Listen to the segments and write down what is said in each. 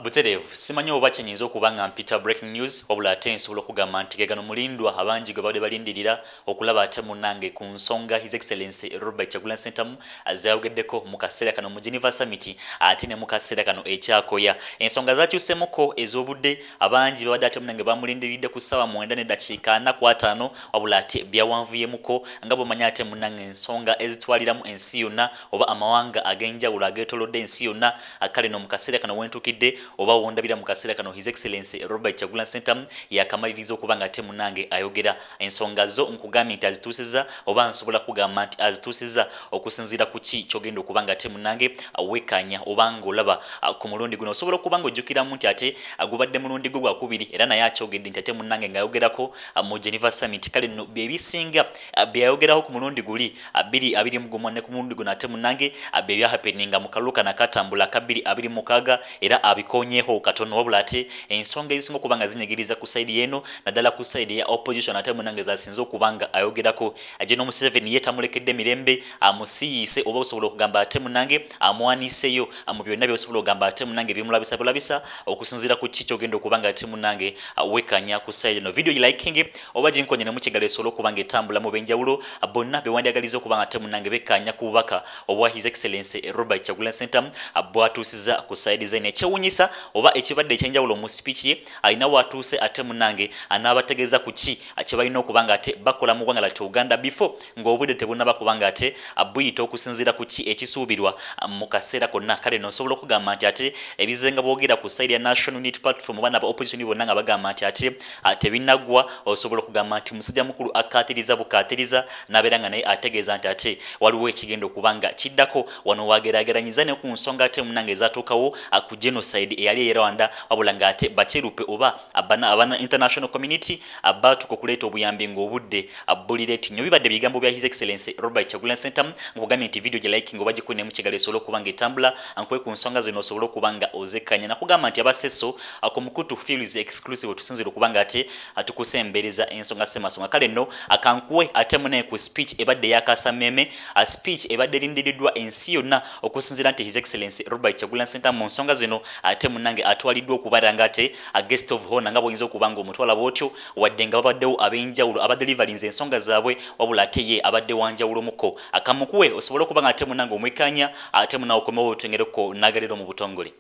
Buterevu simanyi oba kyenyinza okuba nga mpita breaking news wabula ate nsobola okugamba nti gegano mulindwa abangi gwe badde balindirira okulaba ate munnange ku nsonga His Excellency Robert Kyagulanyi Ssentamu azayogeddeko mu kaseera kano mu Geneva Summit ate ne mu kaseera kano ekyakoya ensonga zakyusemuko ez'obudde abangi babadde ate munnange bamulindiridde ku ssaawa 9:45 wabula ate byawanvuyemuko nga bw'omanya ate munnange ensonga ezitwaliramu ensi yonna oba amawanga ag'enjawulo ageetoolodde ensi yonna kale no mu kaseera kano wentukidde oba wondabira mu kaseera kano His Excellency Robert Kyagulanyi Ssentamu yakamaliriza okuba nga ate munnange ayogera ensonga zo nkugambye nti azituusizza oba nsobola kugamba nti azituusizza okusinziira ku ki kyogenda okuba nga ate munnange wekkaanya oba ng'olaba ku mulundi guno osobola okuba ng'ojjukiramu nti ate gubadde mulundi gwe gwakubiri era naye akyogedde nti ate munnange ng'ayogerako mu Geneva Summit kale nno bye bisinga byayogeraho ku mulundi guli 2021 ne ku mulundi guno ate munnange bye byahapeninga mu kalulu kana katambula ka 2026 era abikonyeho katono wabula ate ensonga ezisinga okuba nga zinyigiriza ku side yeno naddala ku side ya opposition ate munnange zasinze okuba nga ayogerako Gen.M7 ye tamulekedde mirembe amusiiyise oba osobola okugamba ate munnange amwaniseyo mu byonna by'osobola okugamba ate munnange bimulabisa bulabisa okusinziira ku ki kyogenda okuba nga ate munnange wekkaanya ku side eno video liking oba ginkonye ne mu kigalo esobola okuba nga etambula mu benjawulo bonna bewandiyagaliza okuba nga ate munnange bekkaanya ku bubaka obwa His Excellency Robert Kyagulanyi Ssentamu bw'atuusizza ku side ze ekyewunyisa oba ekibadde ekyenjawulo mu speech ye alina watuuse ate munnange anaabategeeza ku ki kye balina okuba nga ate bakola mu ggwanga lati Uganda before ng'obudde tebunnaba kuba nga ate buyita okusinziira ku ki ekisuubirwa mu kaseera konna kale nosobola okugamba nti ate ebizenga boogera ku side ya National Unity Platform oba naba opposition bonna nga bagamba nti ate tebinaggwa osobola okugamba nti musajja mukulu akaatiriza bukaatiriza n'abeera nga naye ategeeza nti ate waliwo ekigenda okuba nga kiddako wano waageraageranyiza ne ku nsonga ate munnange ezatuukawo ku genocide eyali e Rwanda wabula nga ate bakirupe oba abana international community abatuka okuleeta obuyambi ng'obudde bulireti nnyo bibadde bigambo bya His Excellency Robert Kyagulanyi Ssentamu nkugambye nti video gye liking oba gikune mu kigalo esobola okuba nga etambula nkwe ku nsonga zino osobola okuba nga ozekkanya nakugamba nti abaseso ku mukutu feels exclusive tusinzira okuba nga ate tukusembereza ensonga semasonga kale nno akankuwe ate munaye ku speech ebadde yakasameme speech ebadde lindiriddwa ensi yonna okusinzira nti His Excellency Robert Kyagulanyi Ssentamu mu nsonga zino ate munnange atwaliddwa okubeera nga ate a guest of honor nga bw'oyinza okuba nga omutwala bw'otyo wadde nga babaddewo ab'enjawulo abadelivarinze ensonga zaabwe wabula ate ye abadde wanjawulo muko akamukuwe osobola okuba nga ate munnange omwekkaanya ate munawe okomewo otengereko nagalero mu butongole.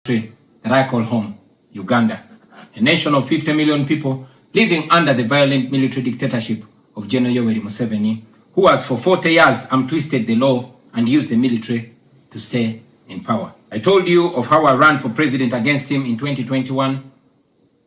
That I call home, Uganda, a nation of 50 million people living under the violent military dictatorship of Gen.M7, who has for 40 years twisted the law and used the military to stay in power. I told you of how I ran for president against him in 2021,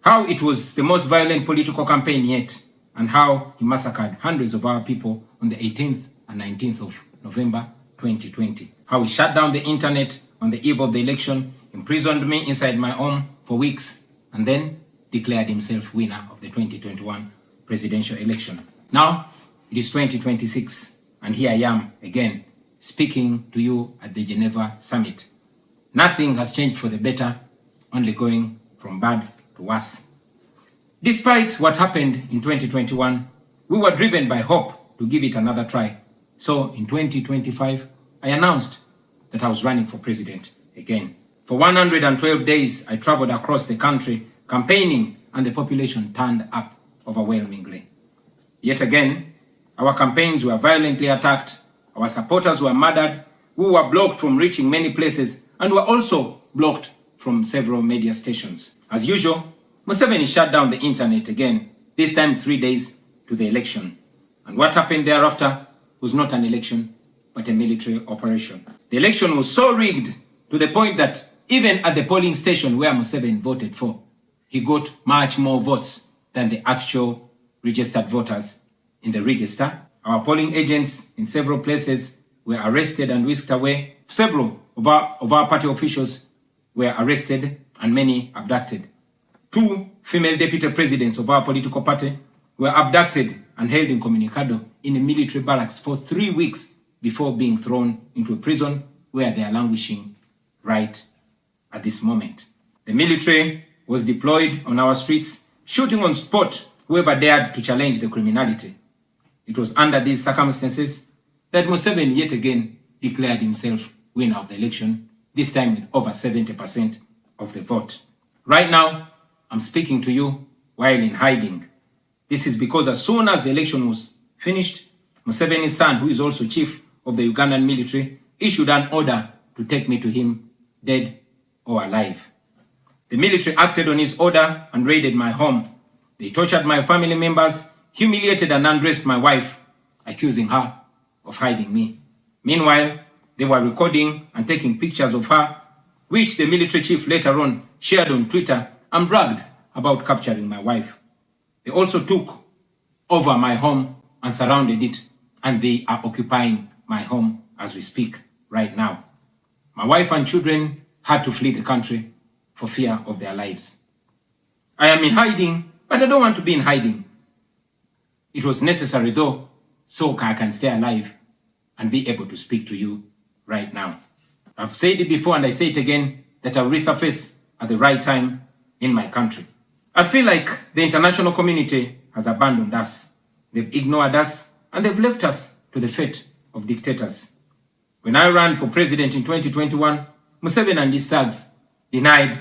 how it was the most violent political campaign yet, and how he massacred hundreds of our people on the 18th and 19th of November 2020. How he shut down the internet on the eve of the election, imprisoned me inside my home for weeks, and then declared himself winner of the 2021 presidential election. Now, it is 2026, and here I am again, speaking to you at the Geneva Summit. Nothing has changed for the better, only going from bad to worse. Despite what happened in 2021, we were driven by hope to give it another try. So in 2025, I announced that I was running for president again. For 112 days, I traveled across the country campaigning, and the population turned up overwhelmingly. Yet again, our campaigns were violently attacked, our supporters were murdered, we were blocked from reaching many places, and were also blocked from several media stations. As usual, Museveni shut down the internet again, this time 3 days to the election. And what happened thereafter was not an election, but a military operation. The election was so rigged to the point that even at the polling station where Museveni voted for, he got much more votes than the actual registered voters in the register. Our polling agents in several places were arrested and whisked away. Several of our party officials were arrested and many abducted. 2 female deputy presidents of our political party were abducted and held incommunicado in a military barracks for 3 weeks before being thrown into a prison where they are languishing right at this moment. The military was deployed on our streets, shooting on spot whoever dared to challenge the criminality. It was under these circumstances that Museveni yet again declared himself winner of the election, this time with over 70% of the vote. Right now, I'm speaking to you while in hiding. This is because as soon as the election was finished, Museveni's son, who is also chief of the Ugandan military, issued an order to take me to him, dead or alive. The military acted on his order and raided my home. They tortured my family members, humiliated and undressed my wife, accusing her of hiding me. Meanwhile, they were recording and taking pictures of her, which the military chief later on shared on Twitter and bragged about capturing my wife. They also took over my home and surrounded it, and they are occupying my home as we speak right now. My wife and children had to flee the country for fear of their lives. I am in hiding, but I don't want to be in hiding. It was necessary though, so I can stay alive and be able to speak to you right now. I've said it before and I say it again, that I'll resurface at the right time in my country. I feel like the international community has abandoned us. They've ignored us and they've left us to the fate of dictators. When I ran for president in 2021, Museveni and his thugs denied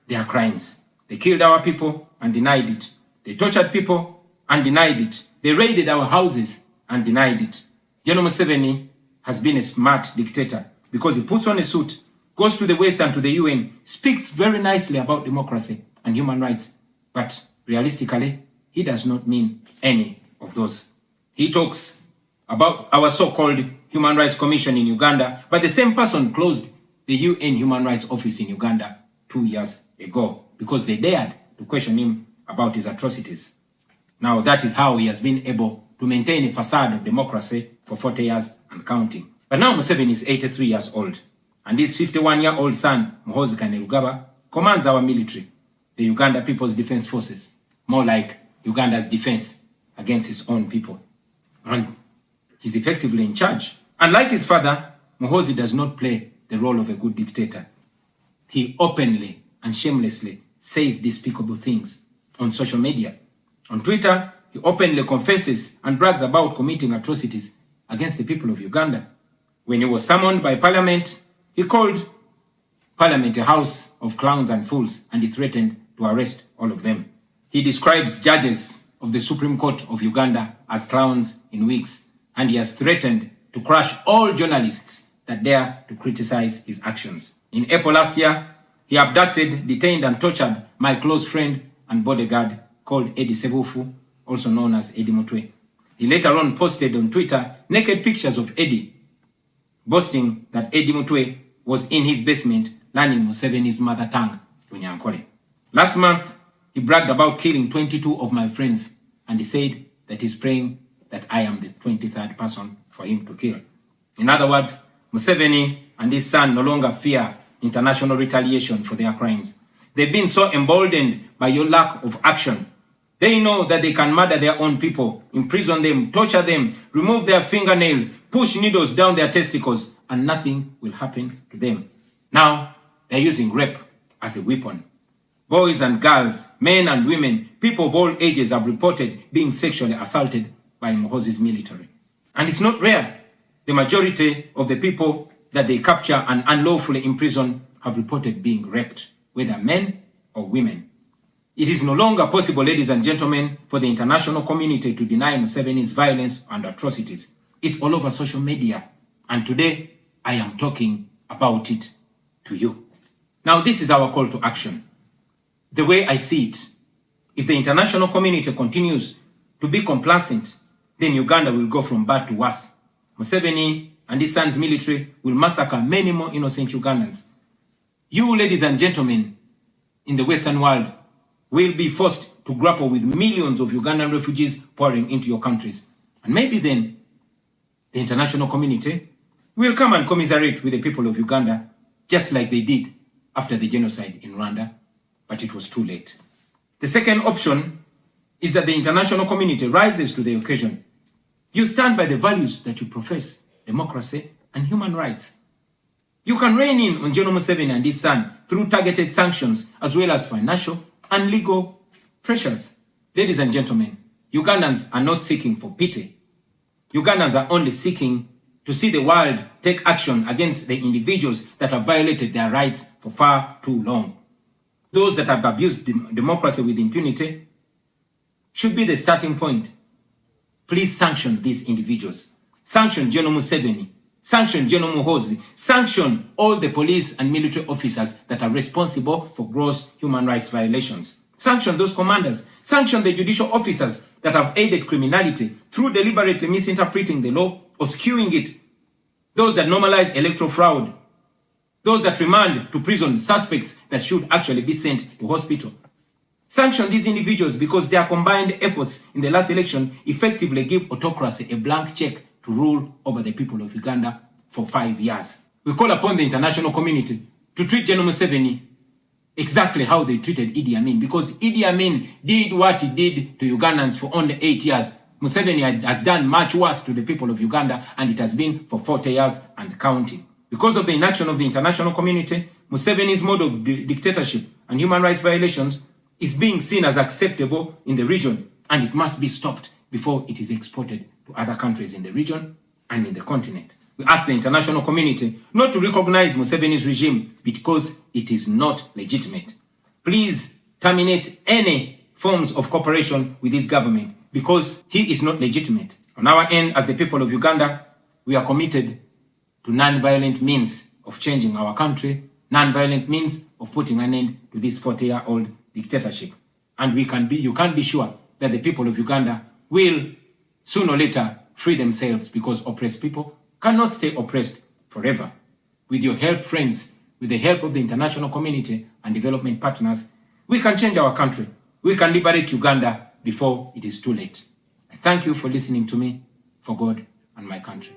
their crimes. They killed our people and denied it. They tortured people and denied it. They raided our houses and denied it. Gen.M7 has been a smart dictator because he puts on a suit, goes to the West and to the UN, speaks very nicely about democracy and human rights, but realistically, he does not mean any of those. He talks about our so-called Human Rights Commission in Uganda, but the same person closed the UN Human Rights Office in Uganda 2 years ago because they dared to question him about his atrocities. Now that is how he has been able to maintain a facade of democracy for 40 years and counting. But now Museveni is 83 years old, and his 51-year-old son, Muhoozi Kainerugaba, commands our military, the Uganda People's Defense Forces, more like Uganda's defense against his own people. And he's effectively in charge. Unlike his father, Muhoozi does not play the role of a good dictator. He openly and shamelessly says despicable things on social media. On Twitter, he openly confesses and brags about committing atrocities against the people of Uganda. When he was summoned by Parliament, he called Parliament a house of clowns and fools, and he threatened to arrest all of them. He describes judges of the Supreme Court of Uganda as clowns in wigs, and he has threatened to crush all journalists that dare to criticize his actions. In April last year, he abducted, detained, and tortured my close friend and bodyguard called Eddie Sebufu, also known as Eddie Mutwe. He later on posted on Twitter naked pictures of Eddie, boasting that Eddie Mutwe was in his basement learning Museveni's mother tongue, Unyankole. Last month, he bragged about killing 22 of my friends, and he said that he's praying that I am the 23rd person for him to kill. In other words, Museveni and his son no longer fear international retaliation for their crimes. They've been so emboldened by your lack of action. They know that they can murder their own people, imprison them, torture them, remove their fingernails, push needles down their testicles, and nothing will happen to them. Now, they're using rape as a weapon. Boys and girls, men and women, people of all ages have reported being sexually assaulted by Muhoozi's military. And it's not rare. The majority of the people that they capture and unlawfully imprison have reported being raped, whether men or women. It is no longer possible, ladies and gentlemen, for the international community to deny Museveni's violence and atrocities. It's all over social media. And today, I am talking about it to you. Now, this is our call to action. The way I see it, if the international community continues to be complacent, then Uganda will go from bad to worse. Museveni and his son's military will massacre many more innocent Ugandans. You, ladies and gentlemen, in the Western world, will be forced to grapple with millions of Ugandan refugees pouring into your countries. And maybe then, the international community will come and commiserate with the people of Uganda, just like they did after the genocide in Rwanda, but it was too late. The second option is that the international community rises to the occasion. You stand by the values that you profess, democracy and human rights. You can rein in on Gen.M7 and his son through targeted sanctions as well as financial and legal pressures. Ladies and gentlemen, Ugandans are not seeking for pity. Ugandans are only seeking to see the world take action against the individuals that have violated their rights for far too long. those that have abused democracy with impunity, should be the starting point. Please sanction these individuals. Sanction Gen.M7, sanction Gen.M, sanction all the police and military officers that are responsible for gross human rights violations. Sanction those commanders. Sanction the judicial officers that have aided criminality through deliberately misinterpreting the law or skewing it. Those that normalize electoral fraud. Those that remand to prison suspects that should actually be sent to hospital. Sanction these individuals because their combined efforts in the last election effectively give autocracy a blank check to rule over the people of Uganda for 5 years. We call upon the international community to treat Gen.M7 exactly how they treated Idi Amin, because Idi Amin did what he did to Ugandans for only 8 years. Museveni has done much worse to the people of Uganda, and it has been for 40 years and counting. Because of the inaction of the international community, Museveni's mode of dictatorship and human rights violations is being seen as acceptable in the region, and it must be stopped before it is exported to other countries in the region and in the continent. We ask the international community not to recognize Museveni's regime because it is not legitimate. Please terminate any forms of cooperation with this government because he is not legitimate. On our end, as the people of Uganda, we are committed to non-violent means of changing our country, non-violent means of putting an end to this 40-year-old dictatorship. And you can be sure that the people of Uganda will sooner or later free themselves, because oppressed people cannot stay oppressed forever. With your help, friends, with the help of the international community and development partners, we can change our country. We can liberate Uganda before it is too late. I thank you for listening to me, for God and my country.